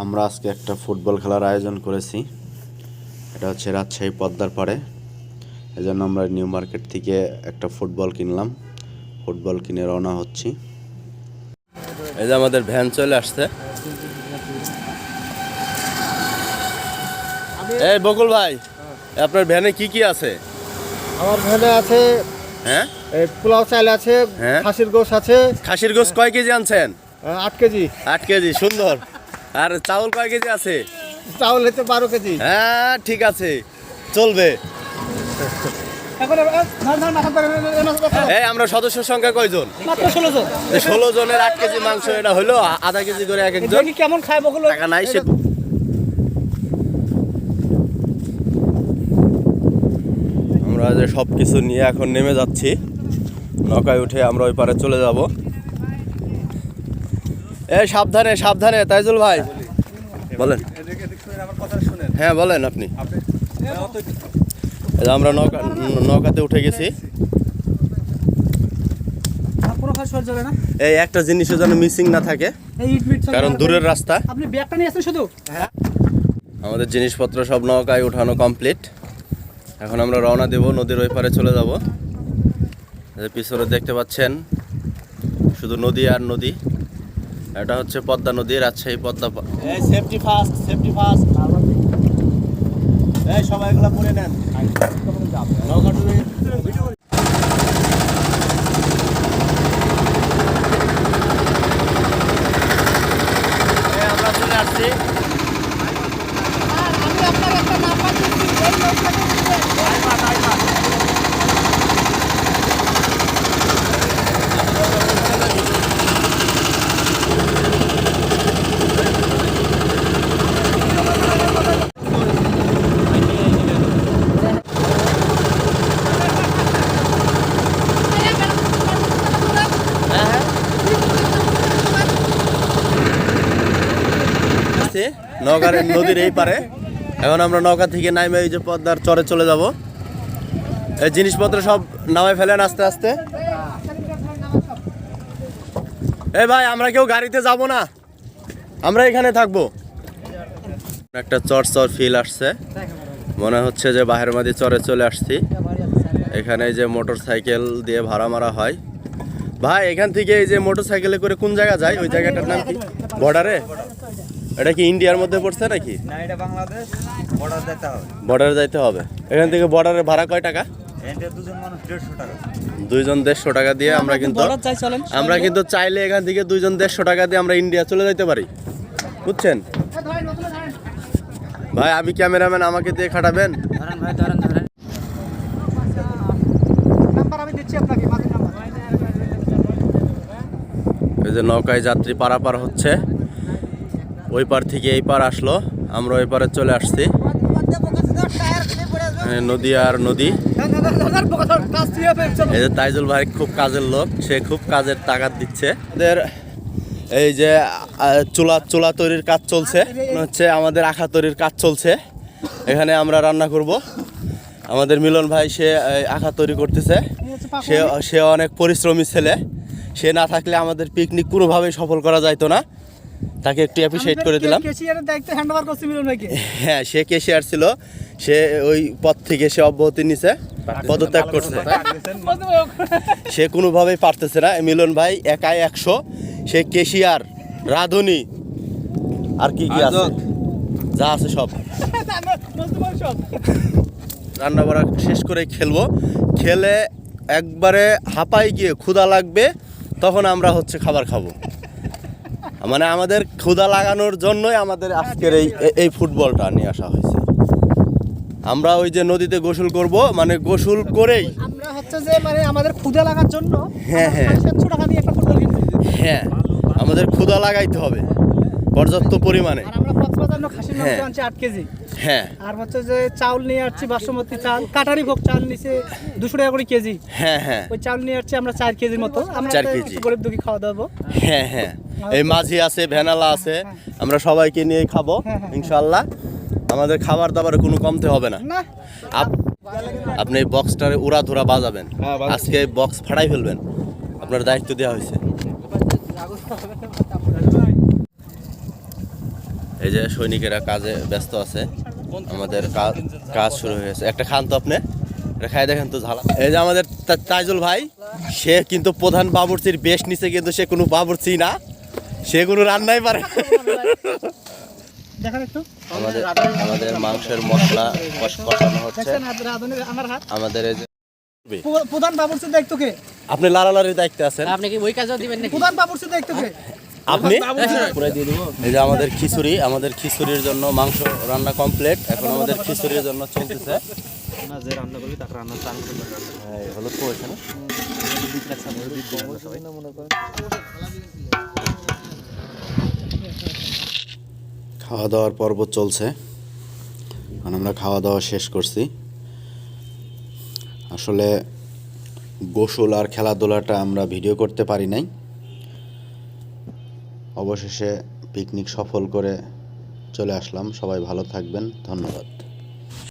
আমরা আজকে একটা ফুটবল খেলার আয়োজন করেছি। এটা হচ্ছে রাজশাহী পদ্মার পাড়ে। এজন্য আমরা নিউ মার্কেট থেকে একটা ফুটবল কিনলাম। ফুটবল কিনে রওনা হচ্ছি। এই যে আমাদের ভ্যান চলে আসছে। এই বকুল ভাই, আপনার ভ্যানে কি কি আছে? আমার ভ্যানে আছে পোলাও চাল আছে, খাসির গোশ আছে। খাসির গোশ কয় কেজি আনছেন? 8 কেজি। 8 কেজি, সুন্দর। আর চাউল কয় কেজি আছে? চাউল হচ্ছে 12 কেজি। হ্যাঁ, ঠিক আছে, চলবে। এই আমরা সদস্য সংখ্যা কয়জন? মাত্র 16 জন। 16 জনের 8 কেজি মাংস, এটা হলো আধা কেজি করে এক একজন। কেমন খায় বকুল? টাকা নাই সে। আমরা যে সব কিছু নিয়ে এখন নেমে যাচ্ছি। নৌকায় উঠে আমরা ওই পারে চলে যাব। এই সাবধানে সাবধানে, তাইজুল ভাই বলেন। হ্যাঁ বলেন আপনি। আমরা নৌকাতে উঠে গেছি। এই একটা জিনিসও যেন মিসিং না থাকে, কারণ দূরের রাস্তা। আপনি ব্যাগটা নিয়ে আসেন শুধু। আমাদের জিনিসপত্র সব নৌকায় উঠানো কমপ্লিট। এখন আমরা রওনা দেব, নদীর ওই পারে চলে যাব। পিছনে দেখতে পাচ্ছেন শুধু নদী আর নদী। এটা হচ্ছে পদ্মা নদী, রাজশাহী পদ্মা। এই সেফটি ফার্স্ট, সেফটি ফার্স্ট। এই সবাই এগুলা পরে নেন। নৌকা ডুবে আমরা চলে আসছি। আমি আপনার একটা নাম্বার দিচ্ছি, এই নৌকাতে নৌকার নদীর এই পারে। এখন আমরা নৌকা থেকে নামে এই যে পদ্মার চরে চলে যাব। এই জিনিসপত্র সব নামায় ফেলেন আস্তে আস্তে। এই ভাই, আমরা কেউ গাড়িতে যাব না, আমরা এখানে থাকবো। একটা চর চর ফিল আসছে, মনে হচ্ছে যে বাহের মাঝে চরে চলে আসছি। এখানে যে মোটর সাইকেল দিয়ে ভাড়া মারা হয়। ভাই এখান থেকে এই যে মোটর সাইকেলে করে কোন জায়গা যায়? ওই জায়গাটার নাম কি? বর্ডারে? এটা কি ইন্ডিয়ার মধ্যে পড়ছে নাকি? না, এটা বাংলাদেশ। বর্ডার যেতে হবে। বর্ডারে যাইতে হবে। এখান থেকে বর্ডারের ভাড়া কয় টাকা? এটা দুজন মানুষ 150 টাকা। দুইজন 150 টাকা দিয়ে আমরা কিন্তু চাইলে এখান থেকে দুইজন 150 টাকা দিয়ে আমরা ইন্ডিয়া চলে যেতে পারি, বুঝছেন ভাই? আমি ক্যামেরাম্যান, আমাকে দিয়ে খাটাবেন? ধরেন ভাই, ধরেন ধরেন। নাম্বার আমি দিচ্ছি আপনাকে, মাঝে নাম্বার। এই যে নৌকায় যাত্রী পারাপার হচ্ছে। ওই পার থেকে এই পার আসলো, আমরা ওই পারে চলে আসছি। নদী আর নদী। এই যে তাইজুল ভাই খুব কাজের লোক, সে খুব কাজের তাগাদ দিচ্ছে। এই যে চুলা তৈরির কাজ চলছে, হচ্ছে আমাদের আখা তৈরির কাজ চলছে। এখানে আমরা রান্না করব। আমাদের মিলন ভাই সে আখা তৈরি করতেছে। সে অনেক পরিশ্রমী ছেলে। সে না থাকলে আমাদের পিকনিক কোনোভাবেই সফল করা যাইতো না। তাকে একটু অ্যাপ্রিশিয়েট করে দিলাম। হ্যাঁ, সে কেশিয়ার ছিল। সে ওই পদ থেকে সে অব্যাহতি নিছে, পদত্যাগ করছে। সে কোনোভাবেই পারতেছে না। মিলন ভাই একাই 100। সে কেশিয়ার, রাঁধুনি, আর কি কি আছে, যা আছে সব রান্না বাড়া শেষ করে খেলবো। খেলে একবারে হাঁপাই গিয়ে ক্ষুধা লাগবে, তখন আমরা হচ্ছে খাবার খাবো। মানে আমাদের ক্ষুধা লাগানোর জন্যই আমাদের আজকের এই ফুটবলটা নিয়ে আসা হয়েছে। আমরা ওই যে নদীতে গোসল করব, মানে গোসল করেই আমরা হচ্ছে যে মানে আমাদের ক্ষুধা লাগার জন্য। হ্যাঁ হ্যাঁ 700 টাকা দিয়ে একটা ফুটবল কিনতে। হ্যাঁ, আমাদের ক্ষুধা লাগাইতে হবে পর্যাপ্ত পরিমাণে। আর আমরা কক্সবাজার খাসির মাংস আনছি 8 কেজি। হ্যাঁ, আর হচ্ছে যে চাউল নিয়ে আসছি বাসমতি চাল, কাটারি ভোগ চাল নিচে 200 টাকা করে কেজি। হ্যাঁ হ্যাঁ, ওই চাল নিয়ে আসছি আমরা 4 কেজির মতো। আমরা 4 কেজি গরিব দুঃখী খাওয়া দাবো। হ্যাঁ হ্যাঁ, এই মাঝি আছে, ভ্যানালা আছে, আমরা সবাইকে নিয়ে খাবো ইনশাল্লাহ। আমাদের খাবার দাবারে কোনো কমতে হবে না। আপনি এই বক্সটারে উড়া ধরা বাজাবেন, আজকে বক্স ফাটাই ফেলবেন, আপনার দায়িত্ব দেওয়া হয়েছে। এই যে সৈনিকেরা কাজে ব্যস্ত আছে, আমাদের কাজ শুরু হয়েছে। একটা খান তো আপনি, এটা খাই দেখেন তো ঝালা। এই যে আমাদের তাইজুল ভাই, সে কিন্তু প্রধান বাবুর্চির বেশ নিচে, কিন্তু সে কোনো বাবুর্চি না, সে কোনো রান্নাই পারে না। দেখেন একটু আমাদের মাংসের মশলা কষানো হচ্ছে। আমার হাত আমাদের এই যে প্রধান বাবুর্চির দায়িত্ব কে? আপনি লালালারির দায়িত্বে আছেন, আপনি কি ওই কাজও দিবেন নাকি? প্রধান বাবুর্চির দায়িত্ব কে? আপনি এই যে আমাদের খিচুড়ির জন্য মাংস রান্না কমপ্লিট, এখন আমাদের খিচুড়ির জন্য চলতেছে। যে রান্না করবি তাকে রান্না চাল করে হলুদ পড়েছে না? খাওয়া দাওয়ার পর্ব চলছে, মানে আমরা খাওয়া দাওয়া শেষ করছি। আসলে গোসল আর খেলাধুলাটা আমরা ভিডিও করতে পারি নাই। অবশেষে পিকনিক সফল করে চলে আসলাম। সবাই ভালো থাকবেন, ধন্যবাদ।